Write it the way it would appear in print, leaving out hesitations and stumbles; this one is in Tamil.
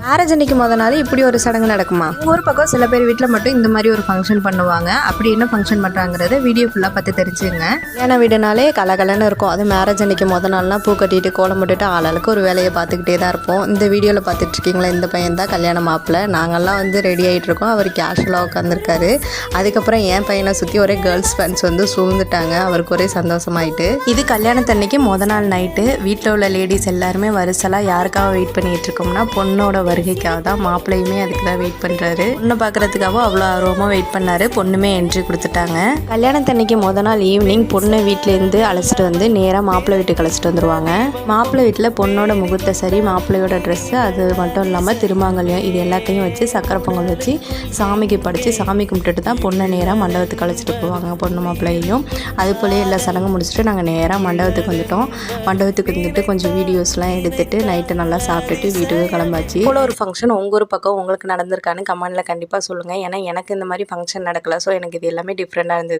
மேரேஜ் அன்னைக்கு முத நாள் இப்படி ஒரு சடங்கு நடக்குமா? ஒரு பக்கம் சில பேர் வீட்டில் மட்டும் இந்த மாதிரி ஒரு ஃபங்க்ஷன் பண்ணுவாங்க. அப்படி என்ன ஃபங்க்ஷன் பண்ணுறாங்கிறத வீடியோ ஃபுல்லாக பார்த்து தெரிஞ்சுங்க. ஏன்னா வீடுனாலே கலகலன்னு இருக்கும். அது மேரேஜ் அன்னைக்கு முத நாள்லாம் பூ கட்டிட்டு கோலம் போட்டுட்டு ஆளாளுக்கு ஒரு வேலையை பார்த்துக்கிட்டே தான் இருப்போம். இந்த வீடியோவில் பார்த்துட்டு இருக்கீங்களா, இந்த பையன் தான் கல்யாண மாப்பிள்ளை. நாங்கள்லாம் வந்து ரெடி ஆகிட்டு இருக்கோம். அவர் கேஷுவலாக உட்காந்துருக்காரு. அதுக்கப்புறம் என் பையனை சுற்றி ஒரே கேர்ள்ஸ் ஃப்ரெண்ட்ஸ் வந்து சூழ்ந்துட்டாங்க. அவருக்கு ஒரே சந்தோஷமாயிட்டு. இது கல்யாணத்தன்னைக்கு முத நாள் நைட்டு வீட்டில் உள்ள லேடிஸ் எல்லாருமே வரிசலாக யாருக்காக வெயிட் பண்ணிட்டு இருக்கோம்னா பொண்ணோட வருகைக்காக தான். மாப்பிள்ளையுமே அதுக்கு தான் வெயிட் பண்ணுறாரு. பொண்ணை பார்க்குறதுக்காக அவ்வளோ ஆர்வமாக வெயிட் பண்ணாரு. பொண்ணுமே என்ட்ரி கொடுத்துட்டாங்க. கல்யாணத்தன்னைக்கு முத நாள் ஈவினிங் பொண்ணு வீட்டிலேருந்து அழைச்சிட்டு வந்து நேராக மாப்பிள்ளை வீட்டுக்கு அழைச்சிட்டு வந்துடுவாங்க. மாப்பிள்ளை வீட்டில் பொண்ணோட முகூர்த்த சரி, மாப்பிள்ளையோட ட்ரெஸ்ஸு, அது மட்டும் இல்லாமல் திருமாங்கல்யம், இது எல்லாத்தையும் வச்சு சக்கரை பொங்கல் வச்சு சாமிக்கு படைச்சி சாமி கும்பிட்டுட்டு தான் பொண்ணை நேராக மண்டபத்துக்கு அழைச்சிட்டு போவாங்க. பொண்ணு மாப்பிள்ளையும் அது போலயே எல்லா சடங்கும் முடிச்சுட்டு நாங்கள் நேராக மண்டபத்துக்கு வந்துட்டோம். மண்டபத்துக்கு வந்துட்டு கொஞ்சம் வீடியோஸ்லாம் எடுத்துகிட்டு நைட்டு நல்லா சாப்பிட்டுட்டு வீட்டுக்கு கிளம்பாச்சு. இவ்வளோ ஒரு ஃபங்க்ஷன் உங்கள் ஒரு பக்கம் உங்களுக்கு நடந்திருக்கான்னு கமெண்டில் கண்டிப்பாக சொல்லுங்கள். ஏன்னா எனக்கு இந்த மாதிரி ஃபங்க்ஷன் நடக்கலை. ஸோ எனக்கு இது எல்லாமே டிஃப்ரெண்ட்டாக இருந்தது.